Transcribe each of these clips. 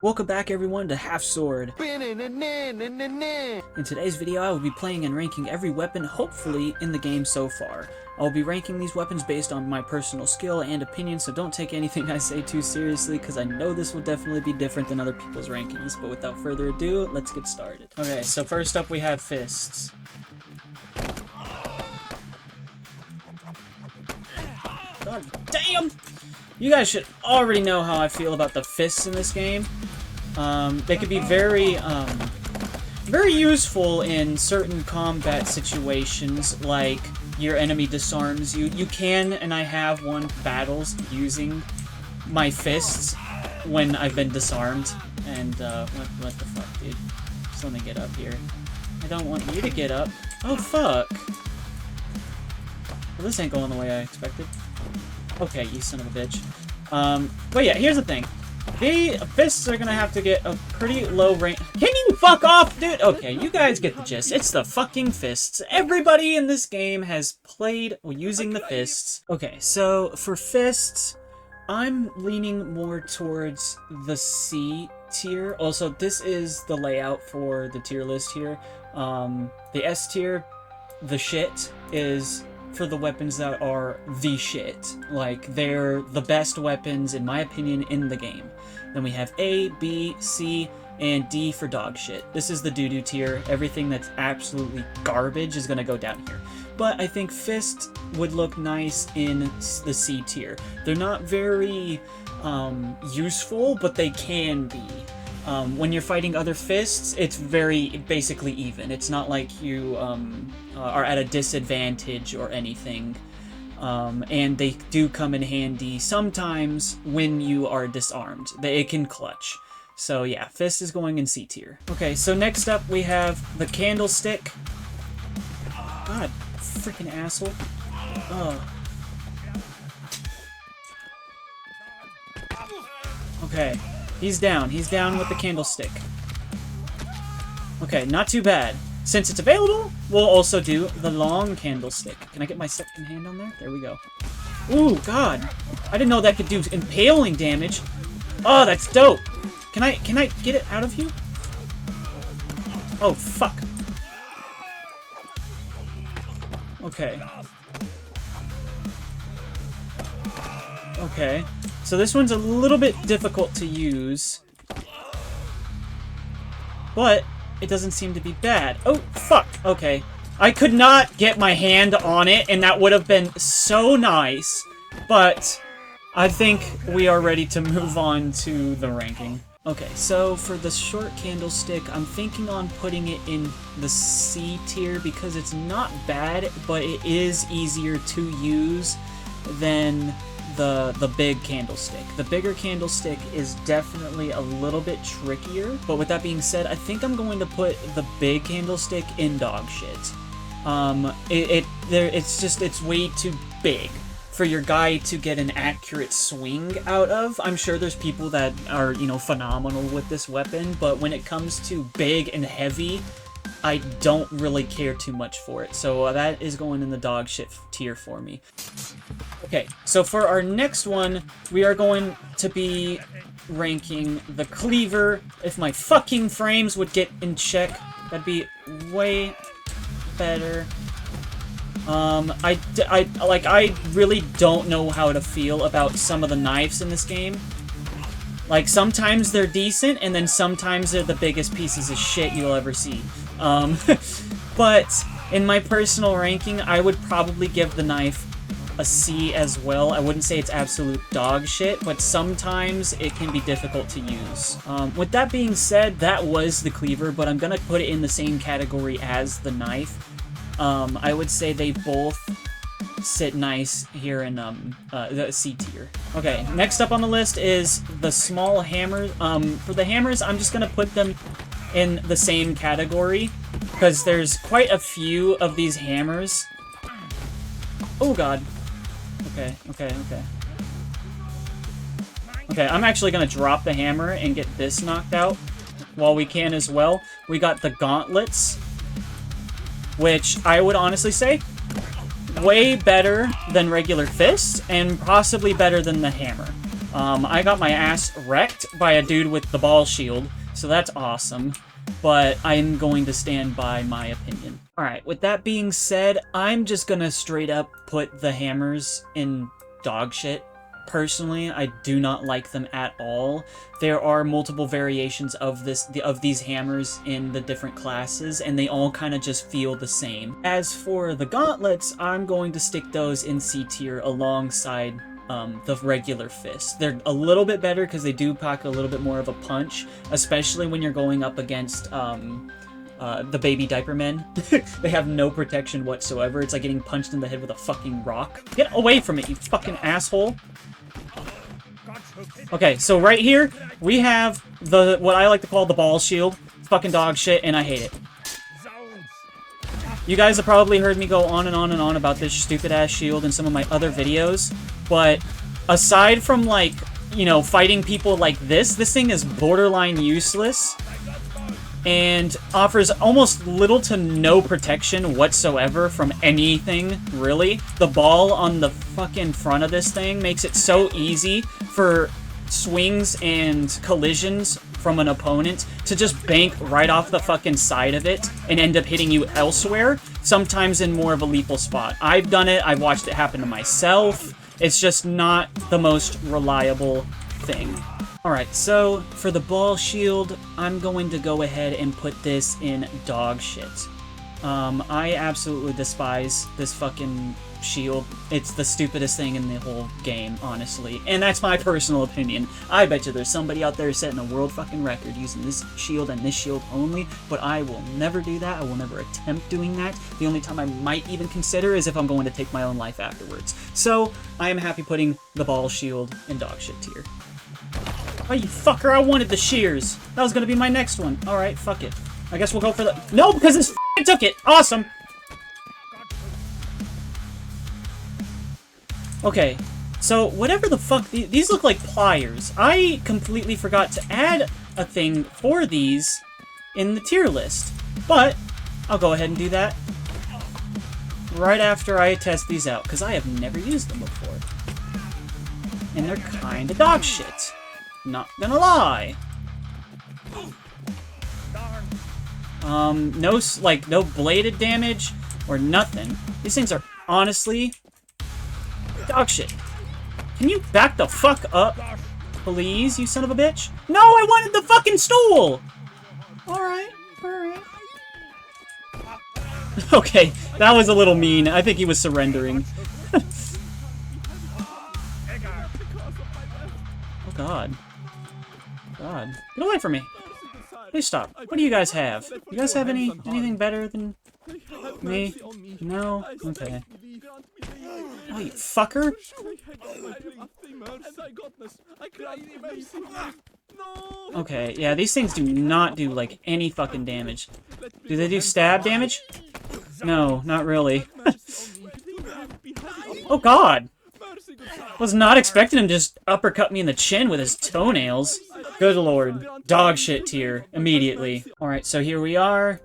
Welcome back everyone to Half Sword. In today's video I will be playing and ranking every weapon hopefully in the game so far. I will be ranking these weapons based on my personal skill and opinion, so don't take anything I say too seriously because I know this will definitely be different than other people's rankings, but without further ado, let's get started. Okay, so first up we have fists. God damn! You guys should already know how I feel about the fists in this game. They could be very useful in certain combat situations, like your enemy disarms you. You can, and I have won battles using my fists when I've been disarmed. And, what the fuck, dude? Just let me get up here. I don't want you to get up. Oh, fuck. Well, this ain't going the way I expected. Okay, you son of a bitch. But yeah, here's the thing. The fists are gonna have to get a pretty low range. Can you fuck off, dude? Okay, you guys get the gist. It's the fucking fists. Everybody in this game has played using the fists. Okay, so for fists, I'm leaning more towards the C tier. Also, this is the layout for the tier list here. The S tier, the shit, is for the weapons that are the shit. Like, they're the best weapons, in my opinion, in the game. Then we have A, B, C, and D for dog shit. This is the doo-doo tier. Everything that's absolutely garbage is gonna go down here. But I think fists would look nice in the C tier. They're not very useful, but they can be. When you're fighting other fists, it's very basically even. It's not like you are at a disadvantage or anything. And they do come in handy sometimes when you are disarmed. It can clutch. So yeah, fist is going in C tier. Okay, so next up we have the candlestick. God, freaking asshole. Oh. Okay. He's down. He's down with the candlestick. Okay, not too bad. Since it's available, we'll also do the long candlestick. Can I get my second hand on there? There we go. Ooh, God. I didn't know that could do impaling damage. Oh, that's dope. Can I get it out of you? Oh, fuck. Okay. Okay. So this one's a little bit difficult to use, but it doesn't seem to be bad. Oh, fuck. Okay. I could not get my hand on it, and that would have been so nice, but I think we are ready to move on to the ranking. Okay, so for the short candlestick, I'm thinking on putting it in the C tier because it's not bad, but it is easier to use than the big candlestick. The bigger candlestick is definitely a little bit trickier, but with that being said, I think I'm going to put the big candlestick in dog shit. It's way too big for your guy to get an accurate swing out of. I'm sure there's people that are, phenomenal with this weapon, but when it comes to big and heavy, I don't really care too much for it. So that is going in the dog shit tier for me. Okay, so for our next one, we are going to be ranking the cleaver. If my fucking frames would get in check, that'd be way better. I really don't know how to feel about some of the knives in this game. Like, sometimes they're decent, and then sometimes they're the biggest pieces of shit you'll ever see. But in my personal ranking, I would probably give the knife a C as well. I wouldn't say it's absolute dog shit, but sometimes it can be difficult to use. With that being said, that was the cleaver, but I'm gonna put it in the same category as the knife. I would say they both sit nice here in the C tier. Okay, next up on the list is the small hammers. For the hammers, I'm just gonna put them in the same category because there's quite a few of these hammers. Oh god. Okay. Okay, I'm actually gonna drop the hammer and get this knocked out while we can as well. We got the gauntlets, which I would honestly say way better than regular fists and possibly better than the hammer. I got my ass wrecked by a dude with the ball shield, so that's awesome. But I'm going to stand by my opinion. Alright, with that being said, I'm just gonna straight up put the hammers in dog shit. Personally, I do not like them at all. There are multiple variations of these hammers in the different classes, and they all kind of just feel the same. As for the gauntlets, I'm going to stick those in C tier alongside the regular fists. They're a little bit better because they do pack a little bit more of a punch, especially when you're going up against the baby diaper men. They have no protection whatsoever. It's like getting punched in the head with a fucking rock. Get away from it, you fucking asshole. Okay, so right here, we have what I like to call the ball shield. It's fucking dog shit, and I hate it. You guys have probably heard me go on and on and on about this stupid-ass shield in some of my other videos, but aside from, like, you know, fighting people like this thing is borderline useless and offers almost little to no protection whatsoever from anything, really. The ball on the fucking front of this thing makes it so easy for swings and collisions from an opponent to just bank right off the fucking side of it and end up hitting you elsewhere, sometimes in more of a lethal spot. I've done it, I've watched it happen to myself. It's just not the most reliable thing. Alright, so for the ball shield, I'm going to go ahead and put this in dog shit. I absolutely despise this fucking shield. It's the stupidest thing in the whole game, honestly. And that's my personal opinion. I bet you there's somebody out there setting a world fucking record using this shield and this shield only, but I will never do that. I will never attempt doing that. The only time I might even consider is if I'm going to take my own life afterwards. So, I am happy putting the ball shield in dog shit tier. Oh, you fucker, I wanted the shears. That was gonna be my next one. Alright, fuck it. I guess we'll go for the... No, because this f***ing took it! Awesome! Okay, so whatever the fuck... These look like pliers. I completely forgot to add a thing for these in the tier list. But, I'll go ahead and do that right after I test these out, because I have never used them before. And they're kinda dog shit. Not gonna lie. No bladed damage or nothing. These things are honestly dog shit. Can you back the fuck up, please, you son of a bitch? No, I wanted the fucking stool! Alright, alright. Okay, that was a little mean. I think he was surrendering. Oh god. God. Get away from me. Please stop. What do you guys have? You guys have anything better than me? No? Okay. Oh, you fucker! Okay, yeah, these things do not do, like, any fucking damage. Do they do stab damage? No, not really. Oh god! Was not expecting him to just uppercut me in the chin with his toenails. Good lord. Dog shit tier. Immediately. Alright, so here we are.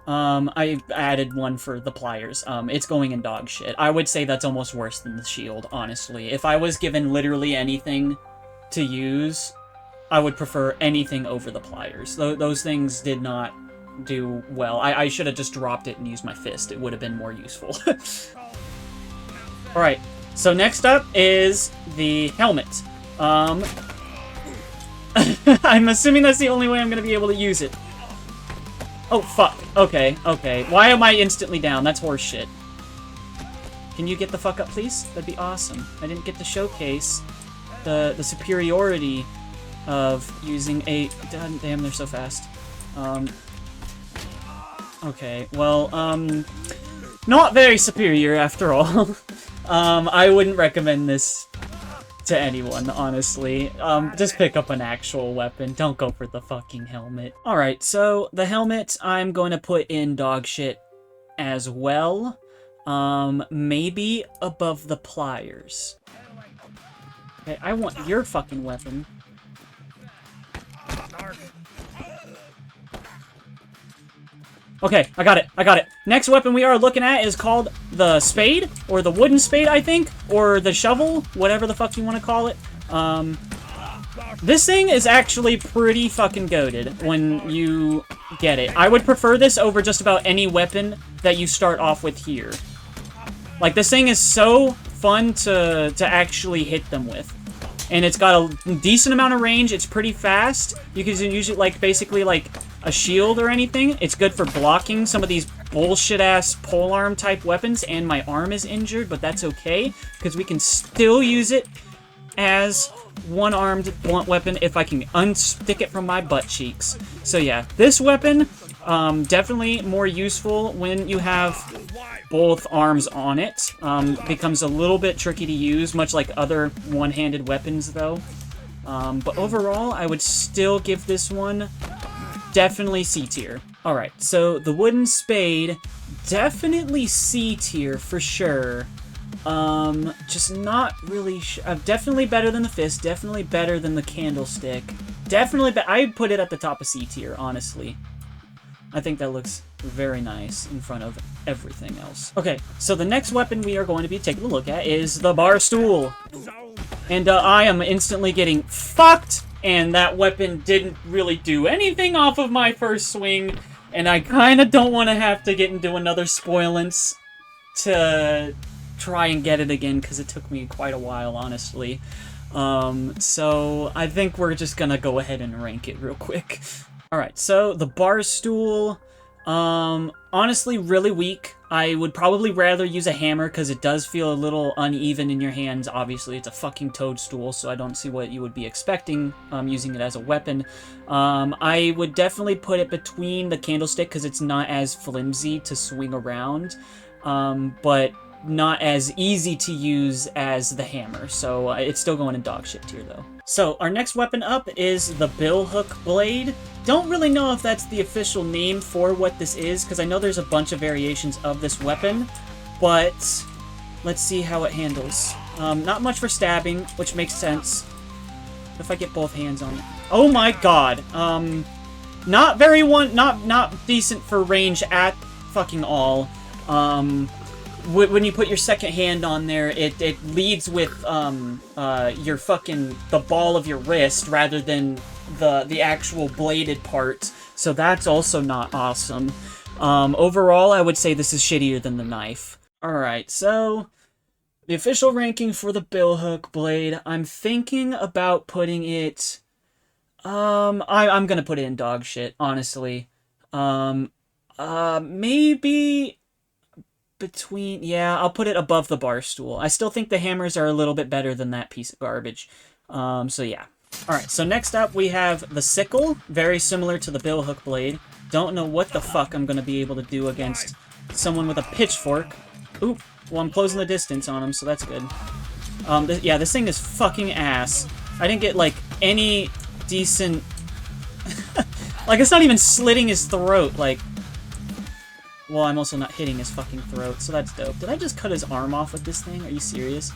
I added one for the pliers. It's going in dog shit. I would say that's almost worse than the shield, honestly. If I was given literally anything to use, I would prefer anything over the pliers. Those things did not do well. I should have just dropped it and used my fist. It would have been more useful. Alright. So next up is the helmet. I'm assuming that's the only way I'm going to be able to use it. Oh, fuck. Okay, okay. Why am I instantly down? That's horseshit. Can you get the fuck up, please? That'd be awesome. I didn't get to showcase the superiority of using a... Damn, they're so fast. Okay, well, not very superior after all. I wouldn't recommend this to anyone, honestly. Just pick up an actual weapon. Don't go for the fucking helmet. Alright, so the helmet I'm going to put in dog shit as well. Maybe above the pliers. Okay, I want your fucking weapon. Okay, I got it. I got it. Next weapon we are looking at is called the spade, or the wooden spade, I think, or the shovel, whatever the fuck you want to call it. This thing is actually pretty fucking goated when you get it. I would prefer this over just about any weapon that you start off with here. Like, this thing is so fun to actually hit them with. And it's got a decent amount of range. It's pretty fast. You can use it like, basically like a shield or anything. It's good for blocking some of these bullshit-ass polearm type weapons. And my arm is injured, but that's okay, because we can still use it as one-armed blunt weapon if I can unstick it from my butt cheeks. So yeah, this weapon, definitely more useful when you have both arms on it. Becomes a little bit tricky to use, much like other one-handed weapons though. But overall, I would still give this one definitely C tier. Alright, so the wooden spade, definitely C tier for sure. Just not really definitely better than the fist, definitely better than the candlestick. Definitely I'd put it at the top of C tier, honestly. I think that looks very nice in front of everything else. Okay, so the next weapon we are going to be taking a look at is the bar stool. And I am instantly getting fucked, and that weapon didn't really do anything off of my first swing, and I kind of don't want to have to get into another spoilance to try and get it again, because it took me quite a while, honestly. So I think we're just gonna go ahead and rank it real quick. Alright, so the bar stool, honestly really weak. I would probably rather use a hammer, because it does feel a little uneven in your hands. Obviously, it's a fucking toadstool, so I don't see what you would be expecting using it as a weapon. I would definitely put it between the candlestick, because it's not as flimsy to swing around, but not as easy to use as the hammer, so it's still going in dog shit tier though. So our next weapon up is the billhook blade. Don't really know if that's the official name for what this is, because I know there's a bunch of variations of this weapon, but let's see how it handles. Not much for stabbing, which makes sense if I get both hands on it. Oh my god. Not decent for range at fucking all. When you put your second hand on there, it leads with your fucking the ball of your wrist rather than the actual bladed part, so that's also not awesome. Overall, I would say this is shittier than the knife. Alright, so the official ranking for the billhook blade, I'm thinking about putting it, I'm gonna put it in dog shit, honestly. Maybe between, yeah, I'll put it above the bar stool. I still think the hammers are a little bit better than that piece of garbage. So yeah. Alright, so next up we have the sickle, very similar to the billhook blade. Don't know what the fuck I'm gonna be able to do against someone with a pitchfork. Oop, well I'm closing the distance on him, so that's good. Yeah, this thing is fucking ass. I didn't get, like, any decent... like, it's not even slitting his throat, like... Well, I'm also not hitting his fucking throat, so that's dope. Did I just cut his arm off with this thing? Are you serious?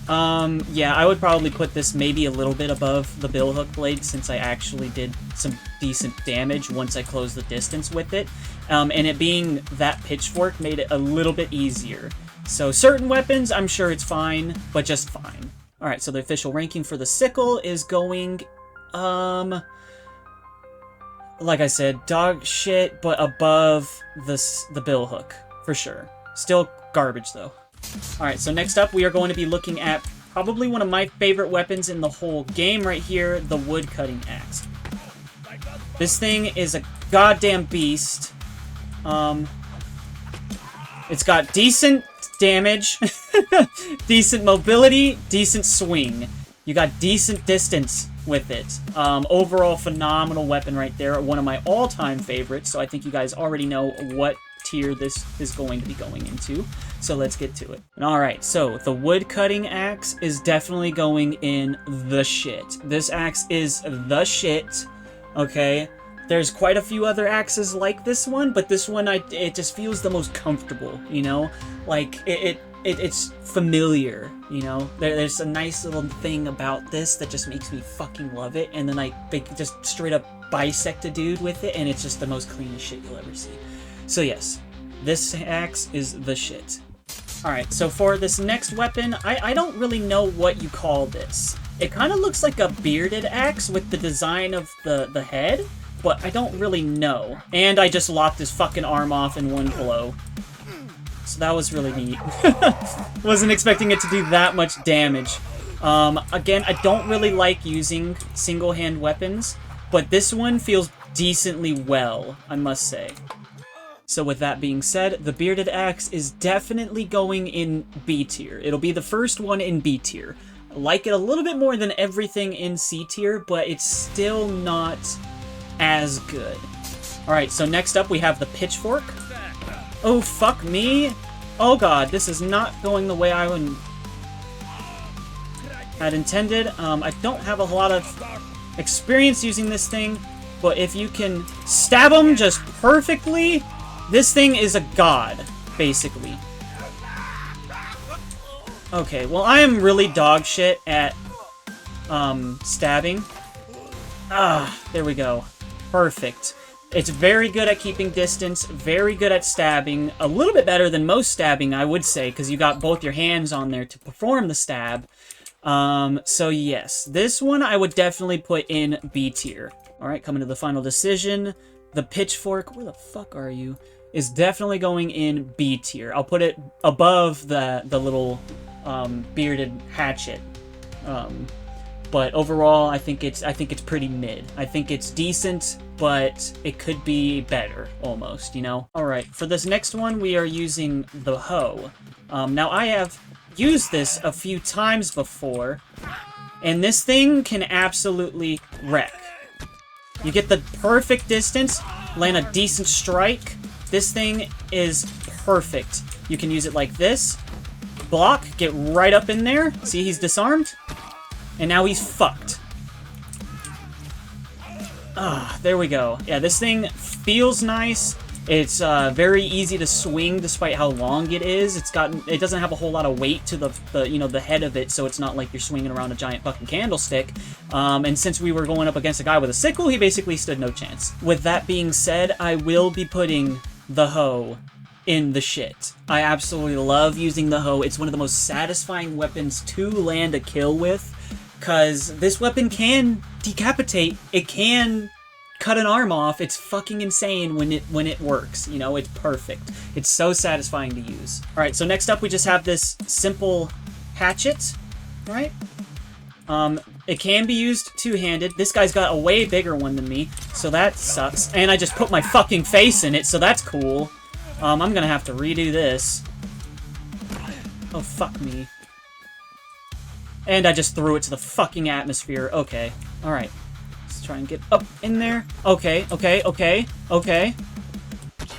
Yeah, I would probably put this maybe a little bit above the billhook blade, since I actually did some decent damage once I closed the distance with it. And it being that pitchfork made it a little bit easier. So certain weapons, I'm sure it's fine, but just fine. Alright, so the official ranking for the sickle is going, like I said, dog shit, but above the billhook, for sure. Still garbage, though. Alright, so next up, we are going to be looking at probably one of my favorite weapons in the whole game right here, the wood-cutting axe. This thing is a goddamn beast. It's got decent damage, decent mobility, decent swing. You got decent distance with it. Overall, phenomenal weapon right there. One of my all-time favorites, so I think you guys already know what tier this is going to be going into. So let's get to it. Alright, so the wood-cutting axe is definitely going in the shit. This axe is the shit, okay? There's quite a few other axes like this one, but this one, it just feels the most comfortable, you know? Like, it's familiar, you know? There's a nice little thing about this that just makes me fucking love it, and then they just straight up bisect a dude with it, and it's just the most cleanest shit you'll ever see. So yes, this axe is the shit. Alright, so for this next weapon, I don't really know what you call this. It kind of looks like a bearded axe with the design of the head, but I don't really know. And I just lopped his fucking arm off in one blow. So that was really neat. Wasn't expecting it to do that much damage. Again, I don't really like using single-hand weapons, but this one feels decently well, I must say. So with that being said, the Bearded Axe is definitely going in B tier. It'll be the first one in B tier. I like it a little bit more than everything in C tier, but it's still not as good. Alright, so next up we have the Pitchfork. Oh, fuck me. Oh god, this is not going the way I had intended. I don't have a lot of experience using this thing, but if you can stab him just perfectly, this thing is a god, basically. Okay, well, I am really dog shit at stabbing. Ah, there we go. Perfect. It's very good at keeping distance, very good at stabbing, a little bit better than most stabbing, I would say, because you got both your hands on there to perform the stab. So yes, this one I would definitely put in B tier. Alright, coming to the final decision. The Pitchfork, where the fuck are you? Is definitely going in B tier. I'll put it above the little bearded hatchet. But overall, I think it's pretty mid. I think it's decent, but it could be better, almost, you know? Alright, for this next one, we are using the hoe. Now, I have used this a few times before, and this thing can absolutely wreck. You get the perfect distance, land a decent strike. This thing is perfect. You can use it like this, block, get right up in there. See, he's disarmed. And now he's fucked. Ah, there we go. Yeah, this thing feels nice. It's very easy to swing despite how long it is. It doesn't have a whole lot of weight to the head of it, so it's not like you're swinging around a giant fucking candlestick. And since we were going up against a guy with a sickle, he basically stood no chance. With that being said, I will be putting the hoe in the shit. I absolutely love using the hoe. It's one of the most satisfying weapons to land a kill with, because this weapon can decapitate. It can cut an arm off. It's fucking insane when it works. You know, it's perfect. It's so satisfying to use. All right, so next up we just have this simple hatchet, right? It can be used two-handed. This guy's got a way bigger one than me, so that sucks. And I just put my fucking face in it, so that's cool. I'm gonna have to redo this. Oh, fuck me. And I just threw it to the fucking atmosphere. Okay. Alright. Let's try and get up in there. Okay, okay, okay, okay.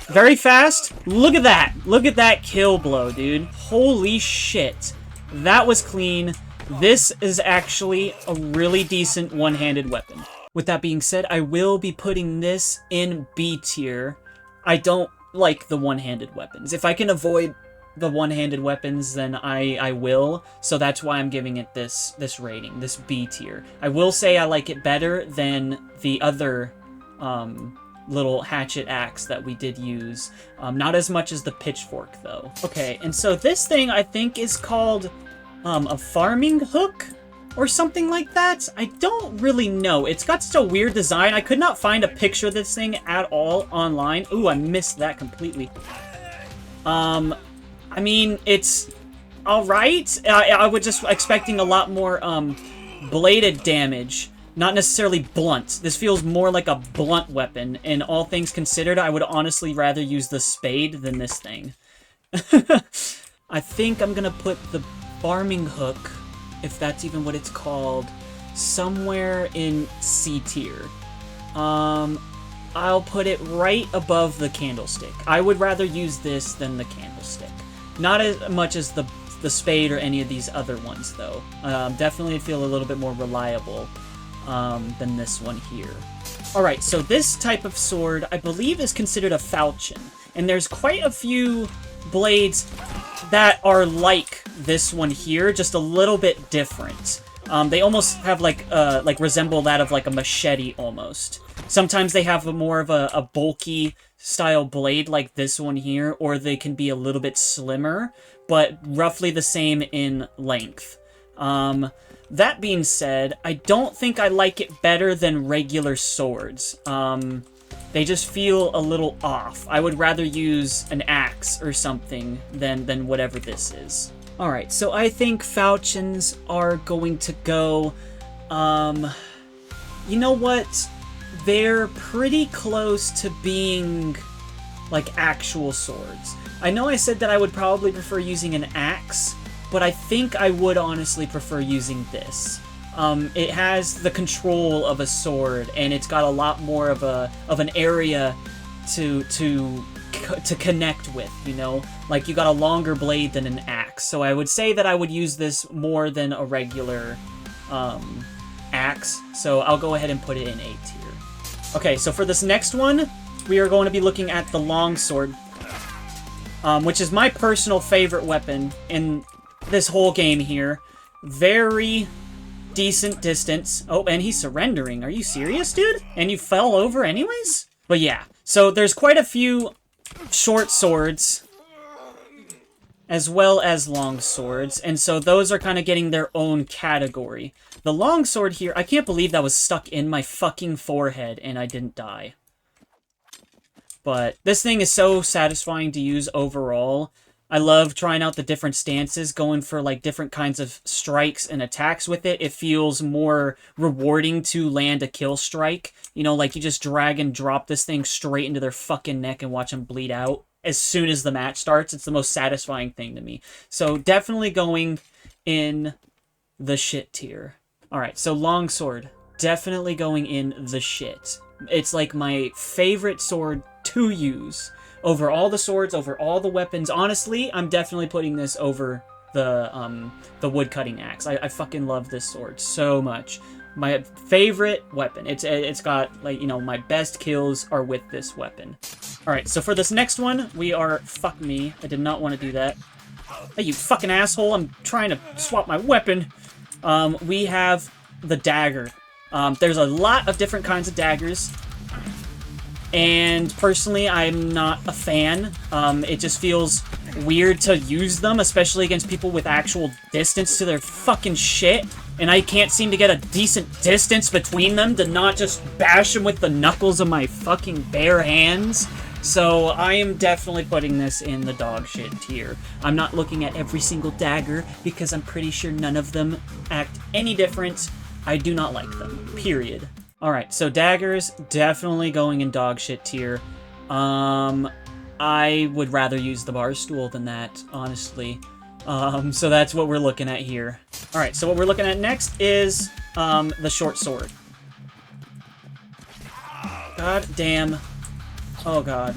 Very fast. Look at that. Look at that kill blow, dude. Holy shit. That was clean. This is actually a really decent one-handed weapon. With that being said, I will be putting this in B tier. I don't like the one-handed weapons. If I can avoid the one-handed weapons, then I will. So that's why I'm giving it this rating, this B tier. I will say I like it better than the other little hatchet axe that we did use. Not as much as the pitchfork, though. Okay, and so this thing I think is called a farming hook or something like that. I don't really know. It's got such a weird design. I could not find a picture of this thing at all online. Ooh, I missed that completely. I mean, it's alright. I was just expecting a lot more, bladed damage. Not necessarily blunt. This feels more like a blunt weapon, and all things considered, I would honestly rather use the spade than this thing. I think I'm gonna put the farming hook, if that's even what it's called, somewhere in C tier. I'll put it right above the candlestick. I would rather use this than the candlestick. Not as much as the spade or any of these other ones, though. Definitely feel a little bit more reliable than this one here. Alright, so this type of sword, I believe, is considered a falchion. And there's quite a few blades that are like this one here, just a little bit different. They almost have like resemble that of like a machete almost. Sometimes they have more of a bulky style blade like this one here, or they can be a little bit slimmer, but roughly the same in length. That being said, I don't think I like it better than regular swords. They just feel a little off. I would rather use an axe or something than whatever this is. Alright, so I think falchions are going to go, you know what? They're pretty close to being, like, actual swords. I know I said that I would probably prefer using an axe, but I think I would honestly prefer using this. It has the control of a sword, and it's got a lot more of an area to connect with, you know? Like, you got a longer blade than an axe, so I would say that I would use this more than a regular, axe, so I'll go ahead and put it in A tier. Okay, so for this next one, we are going to be looking at the longsword, which is my personal favorite weapon in this whole game here. Very decent distance. Oh, and he's surrendering. Are you serious, dude? And you fell over anyways? But yeah, so there's quite a few short swords as well as long swords, and so those are kind of getting their own category. The long sword here, I can't believe that was stuck in my fucking forehead and I didn't die. But this thing is so satisfying to use overall. I love trying out the different stances, going for like different kinds of strikes and attacks with it. It feels more rewarding to land a kill strike. You know, like you just drag and drop this thing straight into their fucking neck and watch them bleed out as soon as the match starts. It's the most satisfying thing to me. So definitely going in the shit tier. Alright, so longsword. Definitely going in the shit. It's like my favorite sword to use. Over all the swords, over all the weapons. Honestly, I'm definitely putting this over the wood-cutting axe. I fucking love this sword so much. My favorite weapon. It's got, like, you know, my best kills are with this weapon. Alright, so for this next one, we are... Fuck me. I did not want to do that. Hey, you fucking asshole. I'm trying to swap my weapon. We have the dagger. There's a lot of different kinds of daggers. And personally, I'm not a fan. It just feels weird to use them, especially against people with actual distance to their fucking shit. And I can't seem to get a decent distance between them to not just bash them with the knuckles of my fucking bare hands. So I am definitely putting this in the dog shit tier. I'm not looking at every single dagger because I'm pretty sure none of them act any different. I do not like them, period. Alright, so daggers, definitely going in dog shit tier. I would rather use the bar stool than that, honestly. So that's what we're looking at here. Alright, so what we're looking at next is, the short sword. God damn. Oh god.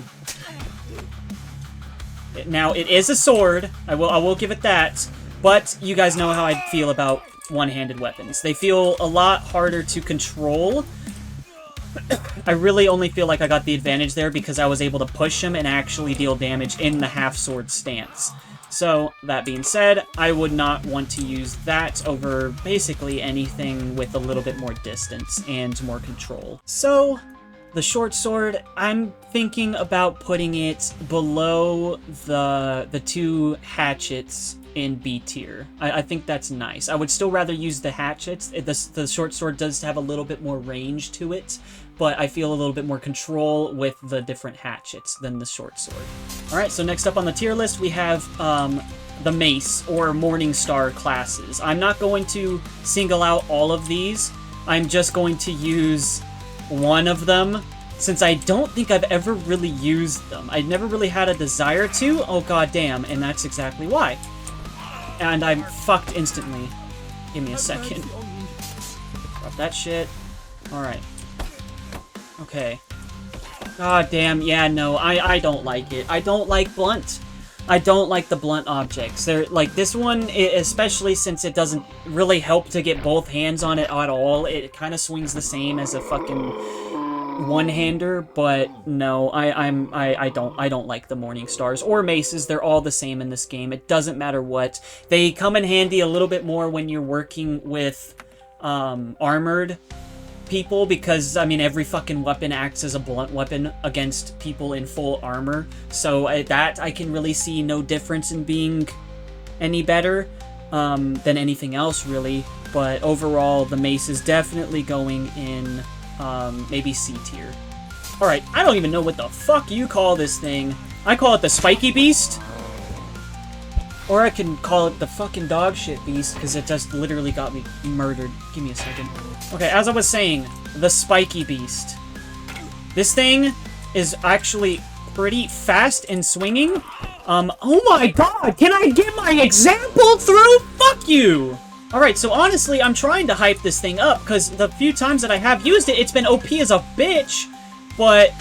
Now, it is a sword, I will give it that, but you guys know how I feel about one-handed weapons. They feel a lot harder to control. I really only feel like I got the advantage there because I was able to push him and actually deal damage in the half-sword stance. So, that being said, I would not want to use that over basically anything with a little bit more distance and more control. So, the short sword, I'm thinking about putting it below the two hatchets in B tier. I think that's nice. I would still rather use the hatchets. The short sword does have a little bit more range to it, but I feel a little bit more control with the different hatchets than the short sword. Alright, so next up on the tier list, we have the Mace, or Morning Star classes. I'm not going to single out all of these. I'm just going to use one of them, since I don't think I've ever really used them. I never really had a desire to. Oh god damn, and that's exactly why. And I'm fucked instantly. Give me a second. Drop that shit. Alright. Okay. God damn, yeah, no, I don't like it. I don't like blunt. I don't like the blunt objects. They're, like, this one, especially since it doesn't really help to get both hands on it at all, it kind of swings the same as a fucking one-hander, but no, I don't like the Morning Stars or Maces. They're all the same in this game. It doesn't matter what. They come in handy a little bit more when you're working with armored people, because I mean every fucking weapon acts as a blunt weapon against people in full armor, so that I can really see no difference in being any better than anything else, really. but overall, the mace is definitely going in, maybe C tier. Alright, I don't even know what the fuck you call this thing. I call it the Spiky Beast. Or I can call it the fucking dog shit beast, because it just literally got me murdered. Give me a second. Okay, as I was saying, the Spiky Beast. This thing is actually pretty fast and swinging. Oh my god, can I get my example through? Fuck you! Alright, so honestly, I'm trying to hype this thing up, because the few times that I have used it, it's been OP as a bitch, but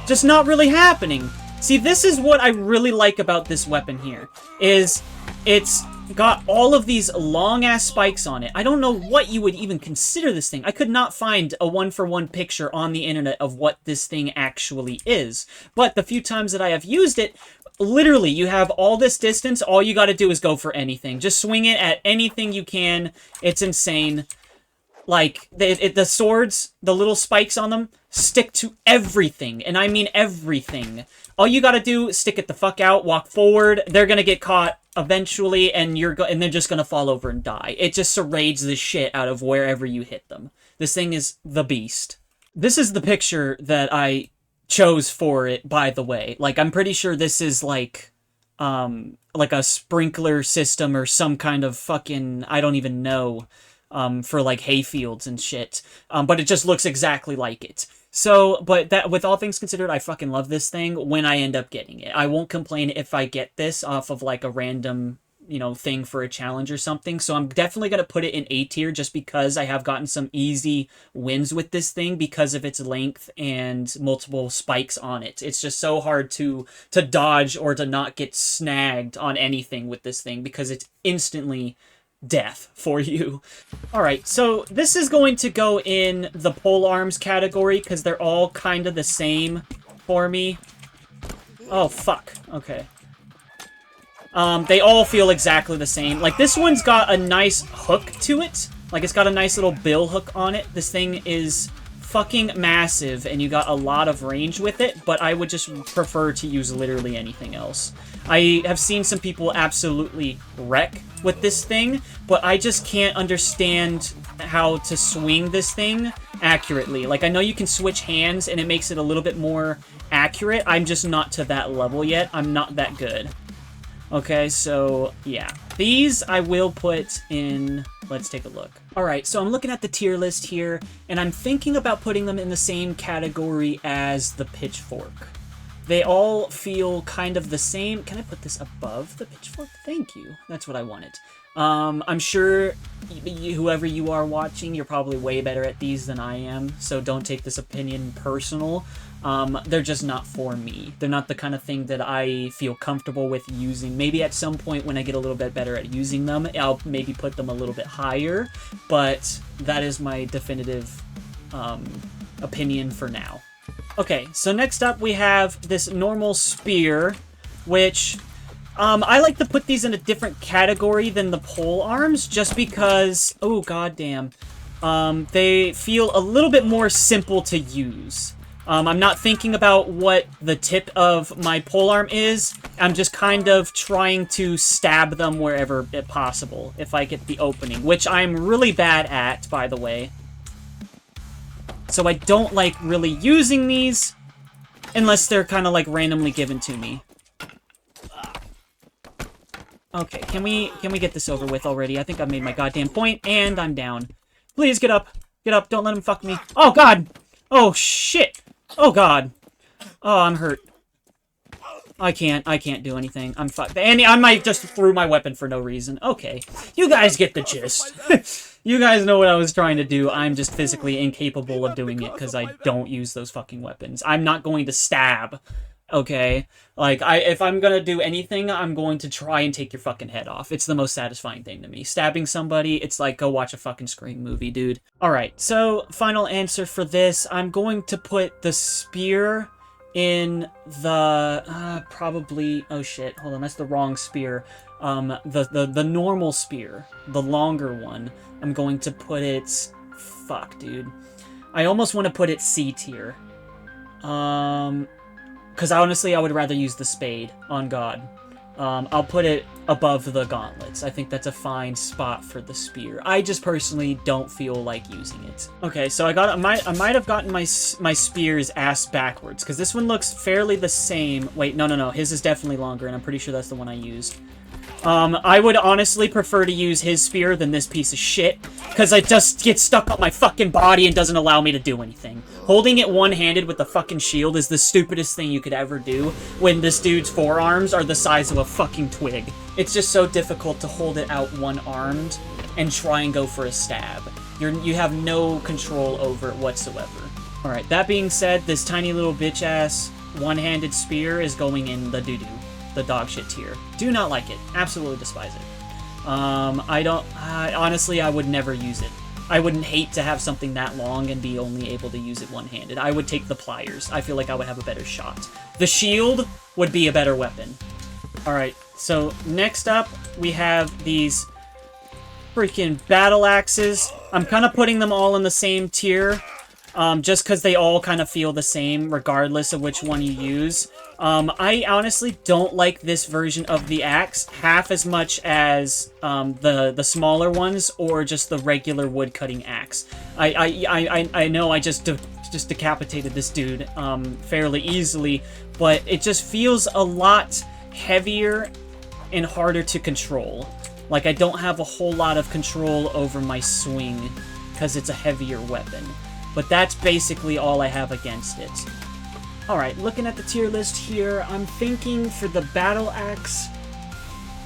just not really happening. See, this is what I really like about this weapon here, is it's got all of these long-ass spikes on it. I don't know what you would even consider this thing. I could not find a one-for-one picture on the internet of what this thing actually is. But the few times that I have used it, literally, you have all this distance, all you gotta do is go for anything. Just swing it at anything you can. It's insane. Like, the swords, the little spikes on them, stick to everything. And I mean everything. All you gotta do is stick it the fuck out, walk forward, they're gonna get caught eventually, and they're just gonna fall over and die. It just serrades the shit out of wherever you hit them. This thing is the beast. This is the picture that I chose for it, by the way. Like, I'm pretty sure this is like a sprinkler system or some kind of fucking, I don't even know, for like hayfields and shit. But it just looks exactly like it. So, but that, with all things considered, I fucking love this thing when I end up getting it. I won't complain if I get this off of like a random, you know, thing for a challenge or something. So I'm definitely going to put it in A tier just because I have gotten some easy wins with this thing because of its length and multiple spikes on it. It's just so hard to dodge or to not get snagged on anything with this thing because it's instantly death for you. Alright, so this is going to go in the pole arms category because they're all kind of the same for me. Oh, fuck. Okay. They all feel exactly the same. Like, this one's got a nice hook to it. Like, it's got a nice little bill hook on it. This thing is fucking massive, and you got a lot of range with it, but I would just prefer to use literally anything else. I have seen some people absolutely wreck with this thing, but I just can't understand how to swing this thing accurately. Like, I know you can switch hands, and it makes it a little bit more accurate. I'm just not to that level yet. I'm not that good. Okay, so, yeah. These I will put in... Let's take a look. Alright, so I'm looking at the tier list here, and I'm thinking about putting them in the same category as the pitchfork. They all feel kind of the same. Can I put this above the pitchfork? Thank you. That's what I wanted. I'm sure whoever you are watching, you're probably way better at these than I am, so don't take this opinion personal. They're just not for me. They're not the kind of thing that I feel comfortable with using. Maybe at some point when I get a little bit better at using them, I'll maybe put them a little bit higher, but that is my definitive opinion for now. Okay, so next up we have this normal spear, which I like to put these in a different category than the pole arms, just because, oh goddamn, they feel a little bit more simple to use. I'm not thinking about what the tip of my polearm is. I'm just kind of trying to stab them wherever possible, if I get the opening, which I'm really bad at, by the way. So I don't like really using these, unless they're kind of like randomly given to me. Okay, can we get this over with already? I think I've made my goddamn point, and I'm down. Please get up. Get up, don't let him fuck me. Oh god! Oh shit! Oh god. Oh, I'm hurt. I can't do anything. I'm fucked. And I might just threw my weapon for no reason. Okay. You guys get the gist. You guys know what I was trying to do. I'm just physically incapable of doing it because I don't use those fucking weapons. I'm not going to stab. Okay? Like, if I'm gonna do anything, I'm going to try and take your fucking head off. It's the most satisfying thing to me. Stabbing somebody, it's like, go watch a fucking Scream movie, dude. Alright, so, final answer for this. I'm going to put the spear in the, probably, oh shit, hold on, that's the wrong spear. The normal spear, the longer one, I'm going to put it, fuck, dude. I almost want to put it C tier. Because honestly, I would rather use the spade, on God. I'll put it above the gauntlets. I think that's a fine spot for the spear. I just personally don't feel like using it. Okay, so I might have gotten my spear's ass backwards, because this one looks fairly the same. Wait, no. His is definitely longer, and I'm pretty sure that's the one I used. I would honestly prefer to use his spear than this piece of shit, because it just gets stuck on my fucking body and doesn't allow me to do anything. Holding it one-handed with the fucking shield is the stupidest thing you could ever do when this dude's forearms are the size of a fucking twig. It's just so difficult to hold it out one-armed and try and go for a stab. You have no control over it whatsoever. Alright, that being said, this tiny little bitch-ass one-handed spear is going in the doo-doo. The dog shit tier. Do not like it. Absolutely despise it. Honestly, I would never use it. I wouldn't hate to have something that long and be only able to use it one-handed. I would take the pliers. I feel like I would have a better shot. The shield would be a better weapon. Alright, so next up, we have these freaking battle axes. I'm kind of putting them all in the same tier, just because they all kind of feel the same, regardless of which one you use. I honestly don't like this version of the axe half as much as the smaller ones or just the regular wood-cutting axe. I know I just decapitated this dude fairly easily, but it just feels a lot heavier and harder to control. Like, I don't have a whole lot of control over my swing because it's a heavier weapon. But that's basically all I have against it. Alright, looking at the tier list here, I'm thinking for the battle axe,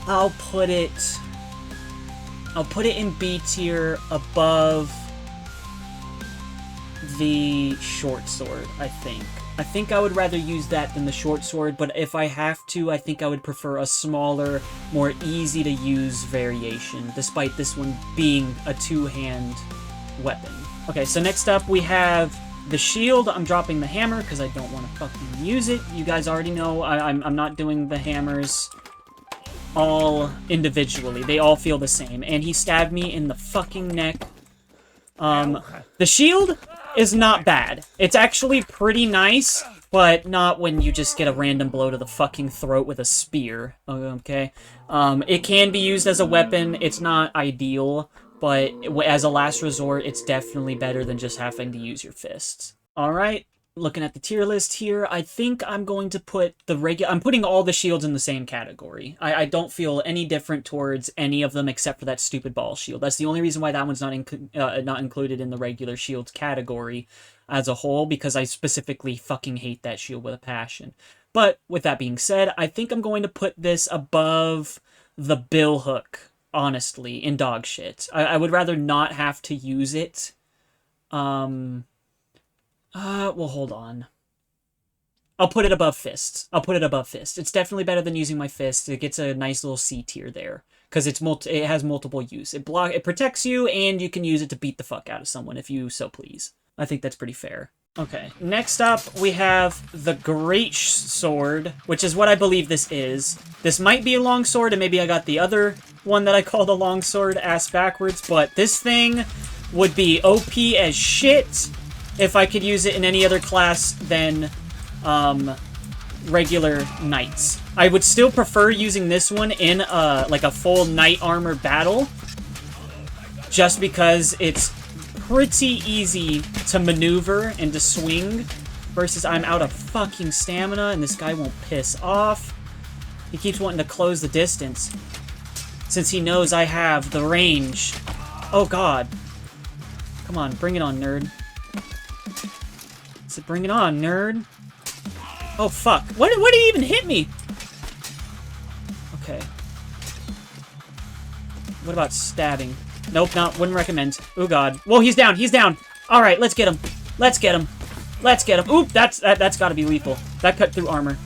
I'll put it in B tier above the short sword, I think. I think I would rather use that than the short sword, but if I have to, I think I would prefer a smaller, more easy to use variation, despite this one being a two-hand weapon. Okay, so next up we have the shield. I'm dropping the hammer because I don't want to fucking use it. You guys already know I'm not doing the hammers all individually. They all feel the same. And he stabbed me in the fucking neck. The shield is not bad. It's actually pretty nice, but not when you just get a random blow to the fucking throat with a spear. Okay? It can be used as a weapon. It's not ideal. But as a last resort, it's definitely better than just having to use your fists. Alright, looking at the tier list here, I think I'm going to put I'm putting all the shields in the same category. I don't feel any different towards any of them except for that stupid ball shield. That's the only reason why that one's not included in the regular shields category as a whole, because I specifically fucking hate that shield with a passion. But with that being said, I think I'm going to put this above the bill hook. Honestly, in dog shit. I would rather not have to use it. Well, hold on. I'll put it above fists. It's definitely better than using my fists. It gets a nice little C tier there. Because it has multiple use. It protects you, and you can use it to beat the fuck out of someone if you so please. I think that's pretty fair. Okay, next up, we have the Great Sword, which is what I believe this is. This might be a long sword, and maybe I got the other one that I called a long sword ass backwards, but this thing would be OP as shit if I could use it in any other class than regular knights. I would still prefer using this one in like a full knight armor battle, just because it's pretty easy to maneuver and to swing, versus I'm out of fucking stamina and this guy won't piss off. He keeps wanting to close the distance since he knows I have the range. Oh god. Come on, bring it on, nerd. So bring it on, nerd. Oh fuck. What did he even hit me? Okay. What about stabbing? Nope, wouldn't recommend. Oh god. Whoa, he's down, Alright, let's get him. Oop, that's gotta be lethal. That cut through armor.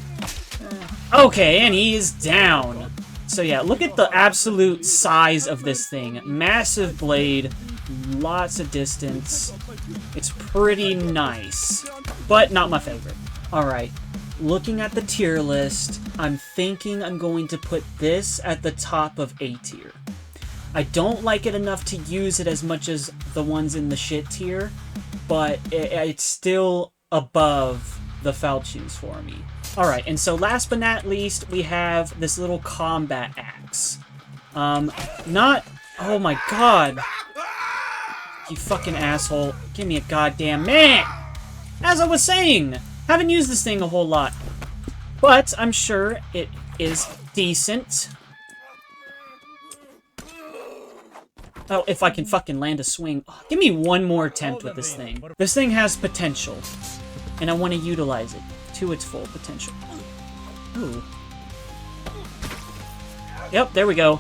Okay, and he is down. So yeah, look at the absolute size of this thing. Massive blade, lots of distance. It's pretty nice, but not my favorite. Alright, looking at the tier list, I'm thinking I'm going to put this at the top of A tier. I don't like it enough to use it as much as the ones in the shit tier, but it's still above the falchions for me. Alright, and so last but not least, we have this little combat axe. Not... Oh my god! You fucking asshole. Give me a goddamn man! As I was saying, haven't used this thing a whole lot. But I'm sure it is decent. Oh, if I can fucking land a swing. Oh, give me one more attempt with this thing. This thing has potential. And I want to utilize it to its full potential. Ooh. Yep, there we go.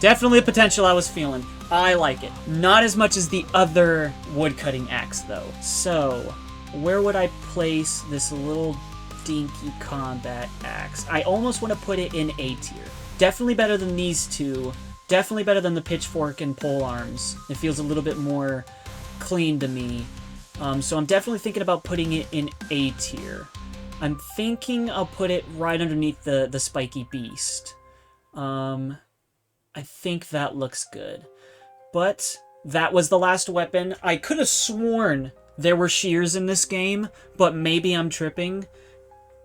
Definitely the potential I was feeling. I like it. Not as much as the other woodcutting axe, though. So, where would I place this little dinky combat axe? I almost want to put it in A tier. Definitely better than these two. Definitely better than the pitchfork and pole arms. It feels a little bit more clean to me. So I'm definitely thinking about putting it in A tier. I'm thinking I'll put it right underneath the spiky beast. I think that looks good. But that was the last weapon. I could have sworn there were shears in this game, but maybe I'm tripping.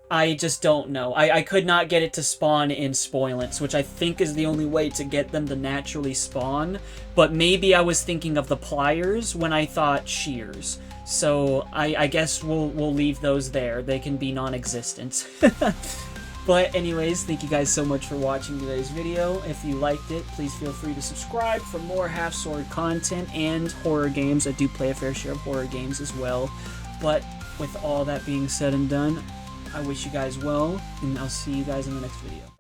I just don't know. I could not get it to spawn in Spoilants, which I think is the only way to get them to naturally spawn. But maybe I was thinking of the pliers when I thought shears. So I guess we'll leave those there. They can be non-existent. But anyways, thank you guys so much for watching today's video. If you liked it, please feel free to subscribe for more Half Sword content and horror games. I do play a fair share of horror games as well. But with all that being said and done, I wish you guys well, and I'll see you guys in the next video.